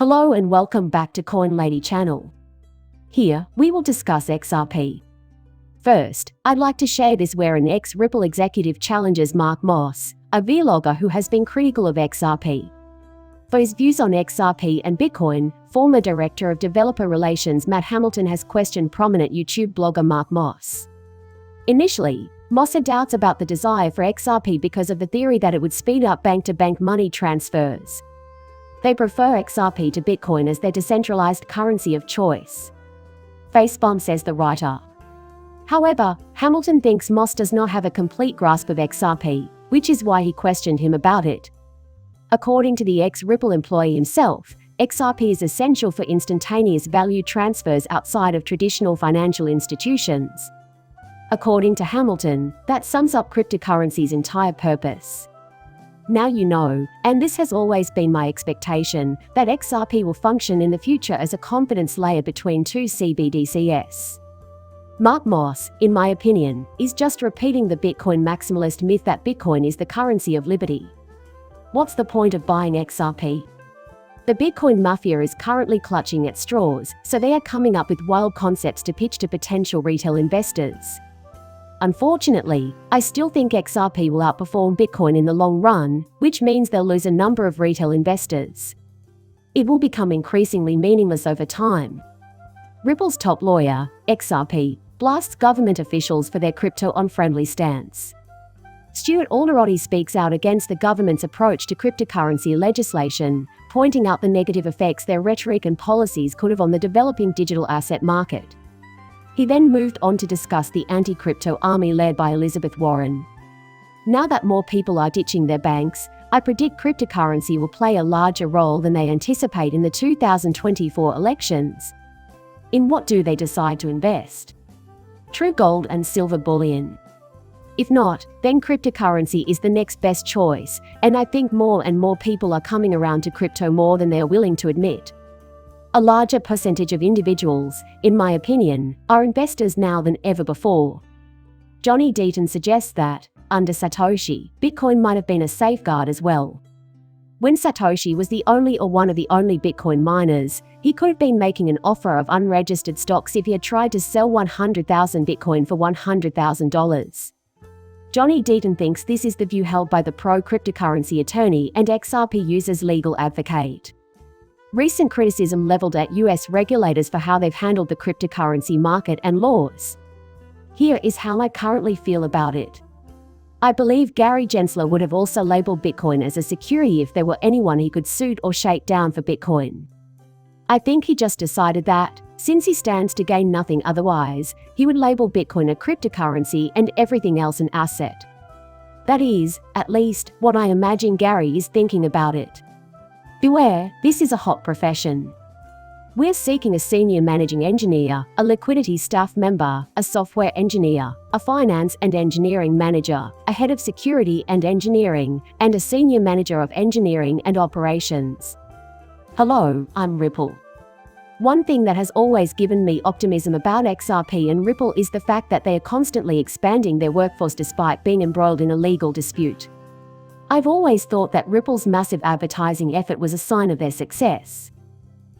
Hello and welcome back to Coin Lady channel. Here, we will discuss XRP. First, I'd like to share this where an ex-Ripple executive challenges Mark Moss, a vlogger who has been critical of XRP. For his views on XRP and Bitcoin, former Director of Developer Relations Matt Hamilton has questioned prominent YouTube blogger Mark Moss. Initially, Moss had doubts about the desire for XRP because of the theory that it would speed up bank-to-bank money transfers. They prefer XRP to Bitcoin as their decentralized currency of choice. Facepalm, says the writer. However, Hamilton thinks Moss does not have a complete grasp of XRP, which is why he questioned him about it. According to the ex-Ripple employee himself, XRP is essential for instantaneous value transfers outside of traditional financial institutions. According to Hamilton, that sums up cryptocurrency's entire purpose. Now you know, and this has always been my expectation, that XRP will function in the future as a confidence layer between two CBDCs. Mark Moss, in my opinion, is just repeating the Bitcoin maximalist myth that Bitcoin is the currency of liberty. What's the point of buying XRP? The Bitcoin mafia is currently clutching at straws, so they are coming up with wild concepts to pitch to potential retail investors. Unfortunately, I still think XRP will outperform Bitcoin in the long run, which means they'll lose a number of retail investors. It will become increasingly meaningless over time. Ripple's top lawyer, XRP, blasts government officials for their crypto-unfriendly stance. Stuart Alderoty speaks out against the government's approach to cryptocurrency legislation, pointing out the negative effects their rhetoric and policies could have on the developing digital asset market. He then moved on to discuss the anti-crypto army led by Elizabeth Warren. Now that more people are ditching their banks, I predict cryptocurrency will play a larger role than they anticipate in the 2024 elections. In what do they decide to invest? True gold and silver bullion. If not, then cryptocurrency is the next best choice, and I think more and more people are coming around to crypto more than they are willing to admit. A larger percentage of individuals, in my opinion, are investors now than ever before. Johnny Deaton suggests that, under Satoshi, Bitcoin might have been a safeguard as well. When Satoshi was the only or one of the only Bitcoin miners, he could have been making an offer of unregistered stocks if he had tried to sell 100,000 Bitcoin for $100,000. Johnny Deaton thinks this is the view held by the pro-cryptocurrency attorney and XRP users legal advocate. Recent criticism leveled at US regulators for how they've handled the cryptocurrency market and laws. Here is how I currently feel about it. I believe Gary Gensler would have also labeled Bitcoin as a security if there were anyone he could suit or shake down for Bitcoin. I think he just decided that, since he stands to gain nothing otherwise, he would label Bitcoin a cryptocurrency and everything else an asset. That is, at least, what I imagine Gary is thinking about it. Beware, this is a hot profession. We're seeking a senior managing engineer, a liquidity staff member, a software engineer, a finance and engineering manager, a head of security and engineering, and a senior manager of engineering and operations. Hello, I'm Ripple. One thing that has always given me optimism about XRP and Ripple is the fact that they are constantly expanding their workforce despite being embroiled in a legal dispute. I've always thought that Ripple's massive advertising effort was a sign of their success.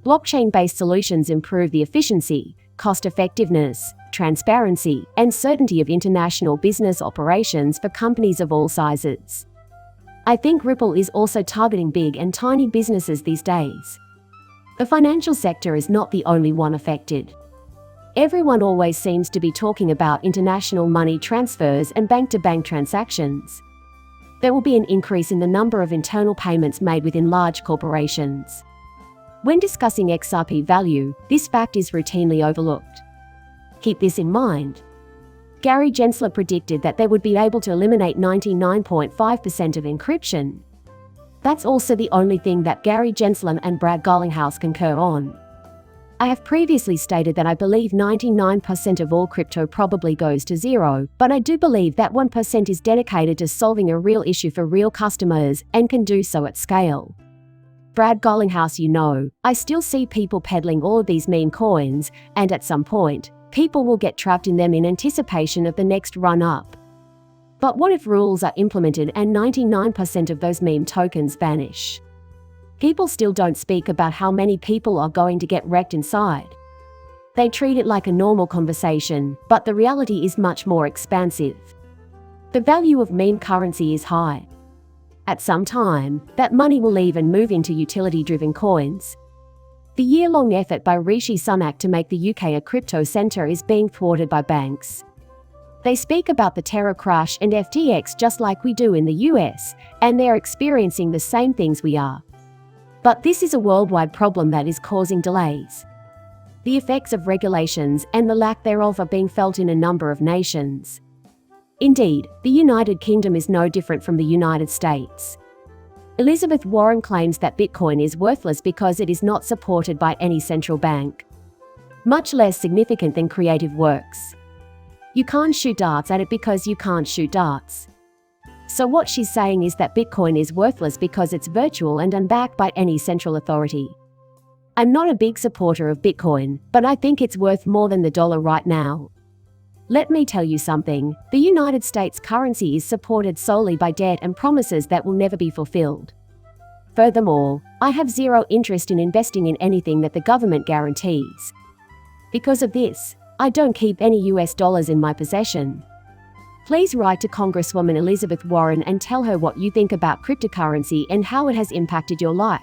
Blockchain-based solutions improve the efficiency, cost-effectiveness, transparency, and certainty of international business operations for companies of all sizes. I think Ripple is also targeting big and tiny businesses these days. The financial sector is not the only one affected. Everyone always seems to be talking about international money transfers and bank-to-bank transactions. There will be an increase in the number of internal payments made within large corporations. When discussing XRP value, this fact is routinely overlooked. Keep this in mind. Gary Gensler predicted that they would be able to eliminate 99.5% of encryption. That's also the only thing that Gary Gensler and Brad Garlinghouse concur on. I have previously stated that I believe 99% of all crypto probably goes to zero, but I do believe that 1% is dedicated to solving a real issue for real customers and can do so at scale. Brad Garlinghouse, I still see people peddling all of these meme coins, and at some point, people will get trapped in them in anticipation of the next run-up. But what if rules are implemented and 99% of those meme tokens vanish? People still don't speak about how many people are going to get wrecked inside. They treat it like a normal conversation, but the reality is much more expansive. The value of meme currency is high. At some time, that money will leave and move into utility-driven coins. The year-long effort by Rishi Sunak to make the UK a crypto centre is being thwarted by banks. They speak about the terror crash and FTX just like we do in the US, and they're experiencing the same things we are. But this is a worldwide problem that is causing delays. The effects of regulations and the lack thereof are being felt in a number of nations. Indeed, the United Kingdom is no different from the United States. Elizabeth Warren claims that Bitcoin is worthless because it is not supported by any central bank. Much less significant than creative works. You can't shoot darts at it because you can't shoot darts. So what she's saying is that Bitcoin is worthless because it's virtual and unbacked by any central authority. I'm not a big supporter of Bitcoin, but I think it's worth more than the dollar right now. Let me tell you something, the United States currency is supported solely by debt and promises that will never be fulfilled. Furthermore, I have zero interest in investing in anything that the government guarantees. Because of this, I don't keep any US dollars in my possession. Please write to Congresswoman Elizabeth Warren and tell her what you think about cryptocurrency and how it has impacted your life.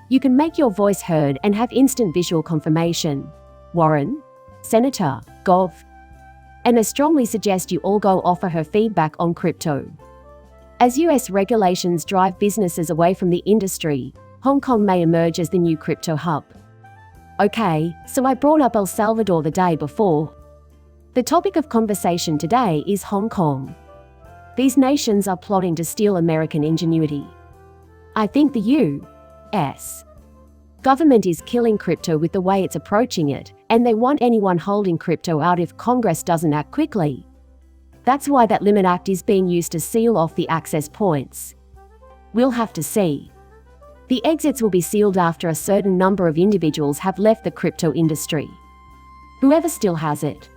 You can make your voice heard and have instant visual confirmation. Warren, Senator, Gov. And I strongly suggest you all go offer her feedback on crypto. As US regulations drive businesses away from the industry, Hong Kong may emerge as the new crypto hub. Okay, so I brought up El Salvador the day before. The topic of conversation today is Hong Kong. These nations are plotting to steal American ingenuity. I think the U.S. government is killing crypto with the way it's approaching it, and they want anyone holding crypto out if Congress doesn't act quickly. That's why that Limit Act is being used to seal off the access points. We'll have to see. The exits will be sealed after a certain number of individuals have left the crypto industry. Whoever still has it.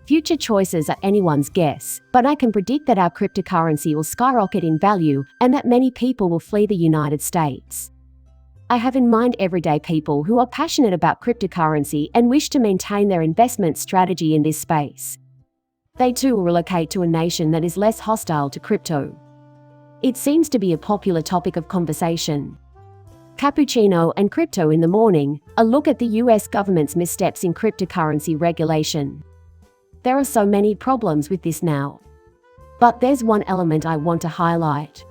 Future choices are anyone's guess, but I can predict that our cryptocurrency will skyrocket in value and that many people will flee the United States. I have in mind everyday people who are passionate about cryptocurrency and wish to maintain their investment strategy in this space. They too will relocate to a nation that is less hostile to crypto. It seems to be a popular topic of conversation. Cappuccino and crypto in the morning, a look at the US government's missteps in cryptocurrency regulation. There are so many problems with this now. But there's one element I want to highlight.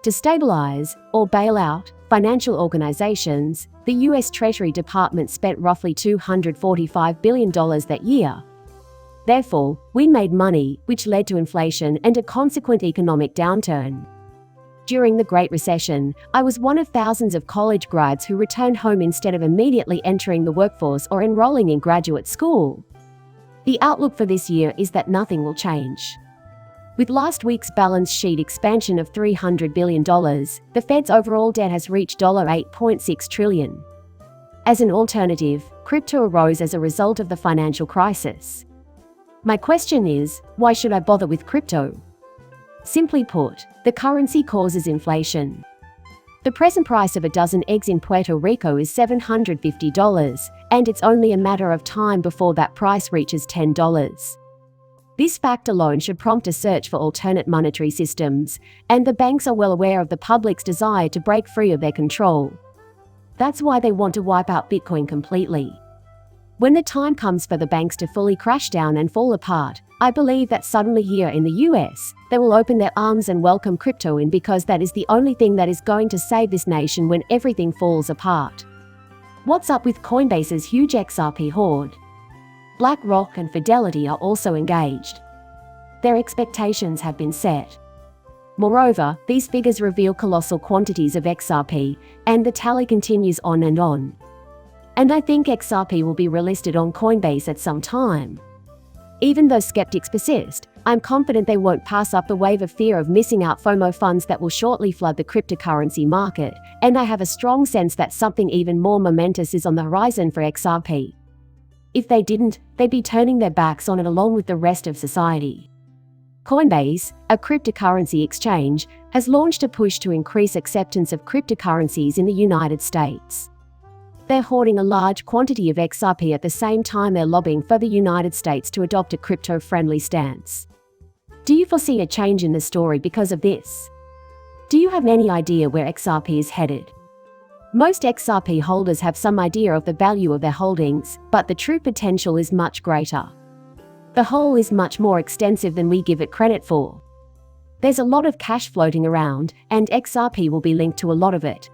To stabilize, or bail out, financial organizations, the US Treasury Department spent roughly $245 billion that year. Therefore, we made money, which led to inflation and a consequent economic downturn. During the Great Recession, I was one of thousands of college grads who returned home instead of immediately entering the workforce or enrolling in graduate school. The outlook for this year is that nothing will change. With last week's balance sheet expansion of $300 billion, the Fed's overall debt has reached $8.6 trillion. As an alternative, crypto arose as a result of the financial crisis. My question is, why should I bother with crypto? Simply put, the currency causes inflation. The present price of a dozen eggs in Puerto Rico is $750, and it's only a matter of time before that price reaches $10. This fact alone should prompt a search for alternate monetary systems, and the banks are well aware of the public's desire to break free of their control. That's why they want to wipe out Bitcoin completely. When the time comes for the banks to fully crash down and fall apart, I believe that suddenly here in the US, they will open their arms and welcome crypto in because that is the only thing that is going to save this nation when everything falls apart. What's up with Coinbase's huge XRP hoard? BlackRock and Fidelity are also engaged. Their expectations have been set. Moreover, these figures reveal colossal quantities of XRP, and the tally continues on and on. And I think XRP will be relisted on Coinbase at some time. Even though skeptics persist, I'm confident they won't pass up the wave of fear of missing out FOMO funds that will shortly flood the cryptocurrency market, and I have a strong sense that something even more momentous is on the horizon for XRP. If they didn't, they'd be turning their backs on it along with the rest of society. Coinbase, a cryptocurrency exchange, has launched a push to increase acceptance of cryptocurrencies in the United States. They're hoarding a large quantity of XRP at the same time they're lobbying for the United States to adopt a crypto-friendly stance. Do you foresee a change in the story because of this? Do you have any idea where XRP is headed? Most XRP holders have some idea of the value of their holdings, but the true potential is much greater. The whole is much more extensive than we give it credit for. There's a lot of cash floating around, and XRP will be linked to a lot of it.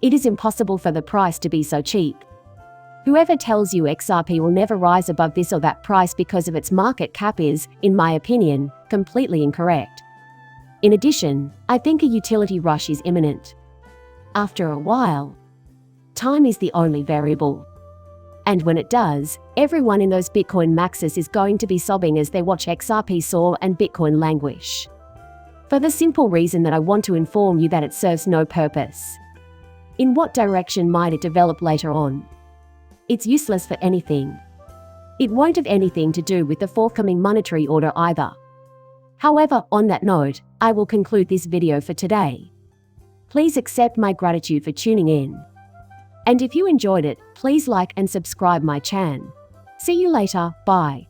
It is impossible for the price to be so cheap. Whoever tells you XRP will never rise above this or that price because of its market cap is, in my opinion, completely incorrect. In addition, I think a utility rush is imminent. After a while, time is the only variable. And when it does, everyone in those Bitcoin Maxis is going to be sobbing as they watch XRP soar and Bitcoin languish. For the simple reason that I want to inform you that it serves no purpose. In what direction might it develop later on? It's useless for anything. It won't have anything to do with the forthcoming monetary order either. However, on that note, I will conclude this video for today. Please accept my gratitude for tuning in. And if you enjoyed it, please like and subscribe my channel. See you later, bye.